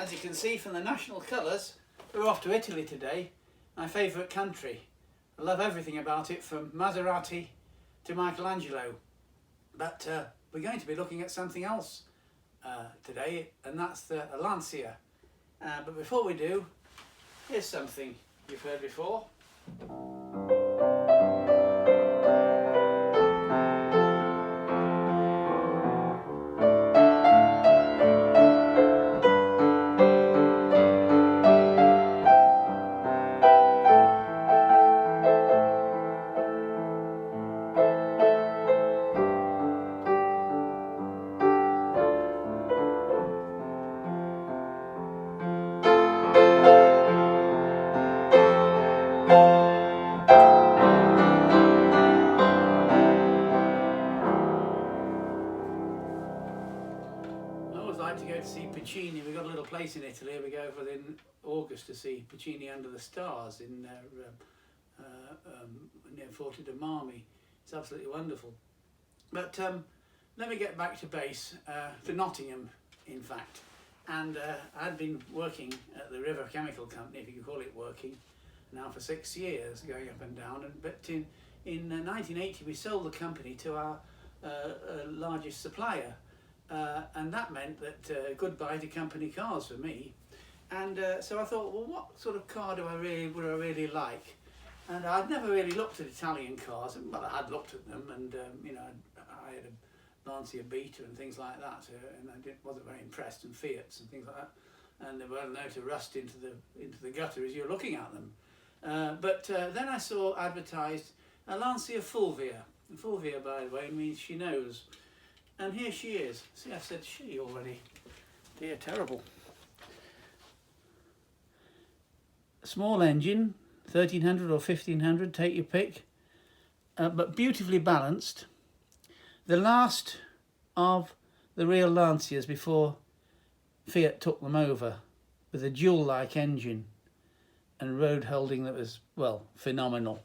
As you can see from the national colours, we're off to Italy today, my favourite country. I love everything about it, from Maserati to Michelangelo. But we're going to be looking at something else today, and that's the Lancia. But before we do, here's something you've heard before. To go to see Puccini. We've got a little place in Italy. We go for in August to see Puccini under the stars in near Forte de Marmi. It's absolutely wonderful. But let me get back to base, to Nottingham in fact. And I'd been working at the River Chemical Company, if you can call it working, now for 6 years, going up and down. But in 1980 we sold the company to our largest supplier. And that meant that goodbye to company cars for me. And so I thought, well, what sort of car would I really like? And I'd never really looked at Italian cars. Well, I had looked at them, and you know, I had a Lancia Beta and things like that, and I wasn't very impressed, and Fiats and things like that. And they were known to rust into the gutter as you're looking at them. But then I saw advertised a Lancia Fulvia. And Fulvia, by the way, means she knows. And here she is. See, I said she already. Dear, terrible. Small engine, 1300 or 1500, take your pick. But beautifully balanced. The last of the real Lancias before Fiat took them over, with a dual-like engine and road holding that was, well, phenomenal,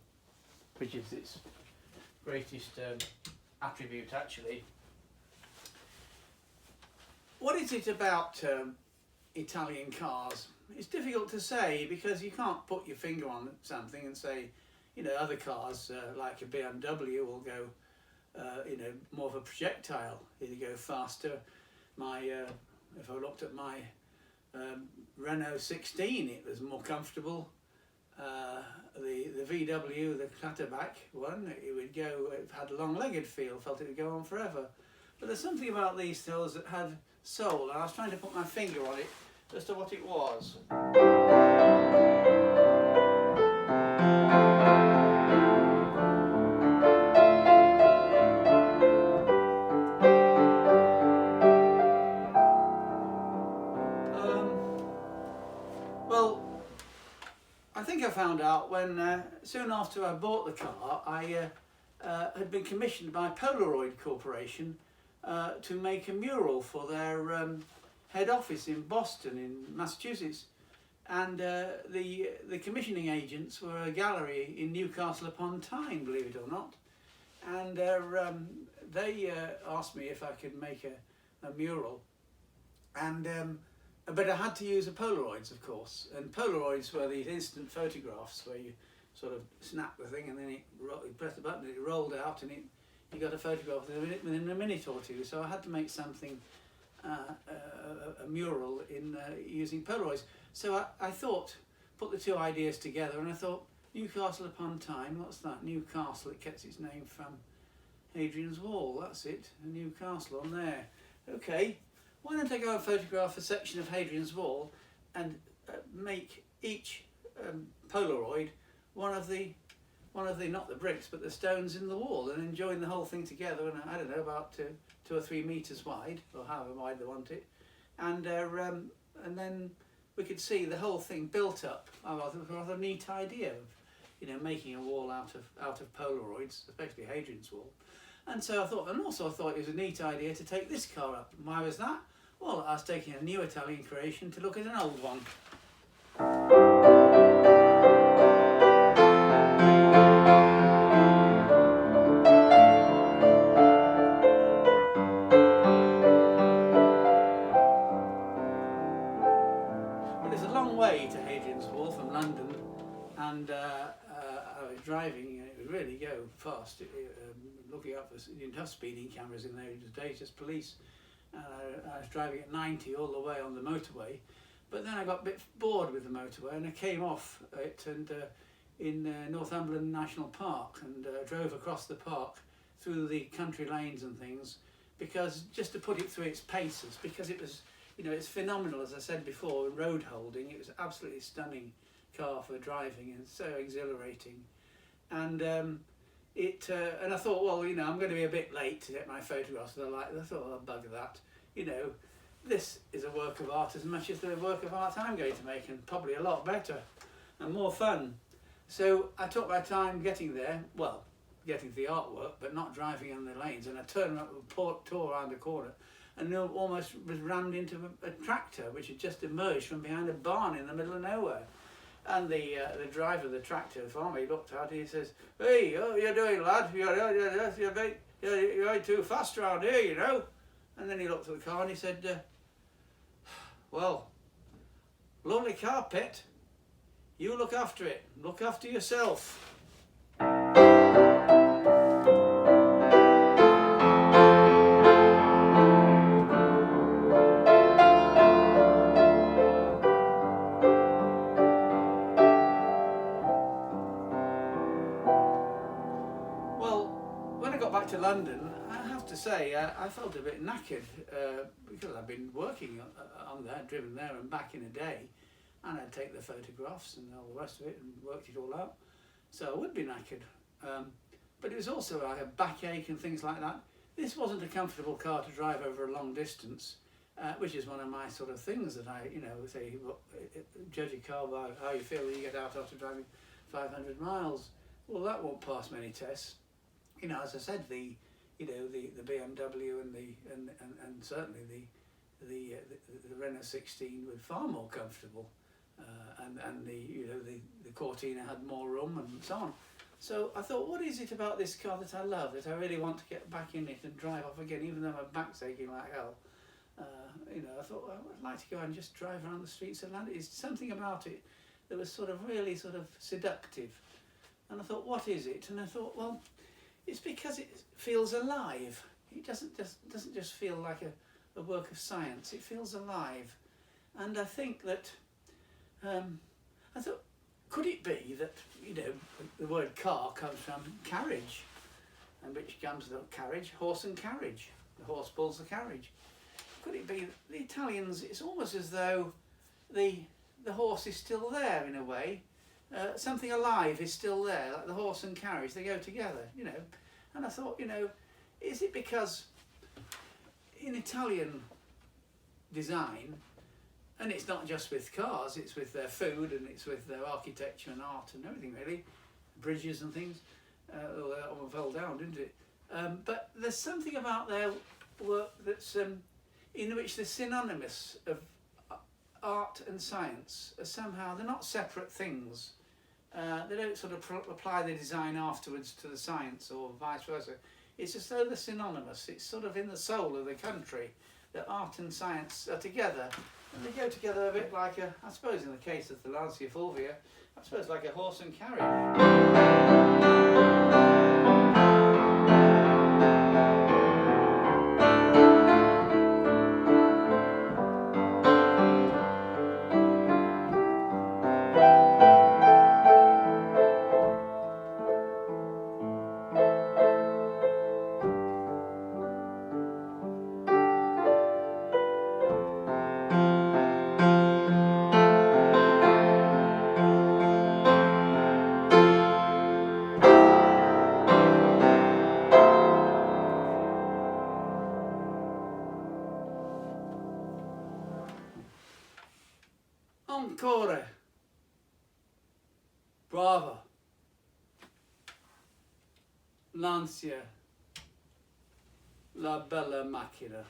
which is its greatest attribute, actually. What is it about Italian cars? It's difficult to say, because you can't put your finger on something and say, you know, other cars like a BMW will go, you know, more of a projectile. Either go faster. If I looked at my Renault 16, it was more comfortable. The VW, the clatterback one, it would go. It had a long-legged feel. Felt it would go on forever. But there's something about these cars that had soul, and I was trying to put my finger on it as to what it was. Well, I think I found out when soon after I bought the car, I had been commissioned by Polaroid Corporation to make a mural for their head office in Boston, in Massachusetts, and the commissioning agents were a gallery in Newcastle upon Tyne, believe it or not, and they asked me if I could make a mural, and but I had to use a Polaroids, of course, and Polaroids were these instant photographs where you sort of snap the thing and then you press the button and it rolled out, and you got a photograph within a minute or two. So I had to make something, a mural in using Polaroids. So I thought, put the two ideas together, and I thought, Newcastle upon Tyne, what's that? Newcastle, it gets its name from Hadrian's Wall, that's it, Newcastle on there. Okay, why don't I go and photograph a section of Hadrian's Wall and make each Polaroid one of the not the bricks but the stones in the wall, and enjoying the whole thing together, and I don't know, about 2 or 3 meters wide, or however wide they want it, and then we could see the whole thing built up. I thought it was a rather neat idea of, you know, making a wall out of Polaroids, especially Hadrian's Wall. And so I thought, and also I thought it was a neat idea to take this car up. Why was that? Well, I was taking a new Italian creation to look at an old one. driving, it would really go fast. Looking up, you didn't have speeding cameras in those days, just police. And I was driving at 90 all the way on the motorway, but then I got a bit bored with the motorway and I came off it and in Northumberland National Park and drove across the park through the country lanes and things, because just to put it through its paces, because it was, you know, it's phenomenal, as I said before, road holding. It was absolutely stunning car for driving and so exhilarating. And and I thought, well, you know, I'm going to be a bit late to get my photographs of the light. I thought, well, bugger that. You know, this is a work of art as much as the work of art I'm going to make, and probably a lot better and more fun. So I took my time getting there, well, getting to the artwork, but not driving on the lanes. And I turned around, tore around the corner, and almost was rammed into a tractor which had just emerged from behind a barn in the middle of nowhere. And the driver of the tractor, the farmer, he looked at it, he says, "Hey, what are you doing, lad? You're going too fast around here, you know." And then he looked at the car and he said, "Well, lovely car, Pet. You look after it. Look after yourself." To London, I have to say, I felt a bit knackered because I've been working on that, driven there and back in a day, and I'd take the photographs and all the rest of it and worked it all out, so I would be knackered. But it was also, I had backache and things like that. This wasn't a comfortable car to drive over a long distance, which is one of my sort of things that I, you know, say, judge a car by how you feel when you get out after driving 500 miles. Well, that won't pass many tests. You know, as I said, the BMW and certainly the Renault 16 were far more comfortable, and the Cortina had more room and so on. So I thought, what is it about this car that I love, that I really want to get back in it and drive off again, even though my back's aching like hell? You know, I thought, well, I'd like to go and just drive around the streets of London. It's something about it that was sort of really sort of seductive. And I thought, what is it? And I thought, well, it's because it feels alive. It doesn't just feel like a work of science. It feels alive. And I think that, I thought, could it be that, you know, the word car comes from carriage, and which comes the carriage, horse and carriage. The horse pulls the carriage. Could it be the Italians, it's almost as though the horse is still there in a way. Something alive is still there, like the horse and carriage, they go together, you know. And I thought, you know, is it because in Italian design, and it's not just with cars, it's with their food and it's with their architecture and art and everything really, bridges and things, well, that one fell down, didn't it? But there's something about their work that's in which the synonymous of art and science are somehow, they're not separate things. They don't sort of apply the design afterwards to the science or vice versa. It's as though they're synonymous. It's sort of in the soul of the country that art and science are together. And they go together a bit like a, I suppose in the case of the Lancia Fulvia, I suppose like a horse and carriage. Ancora. Brava. Lancia. La bella macchina.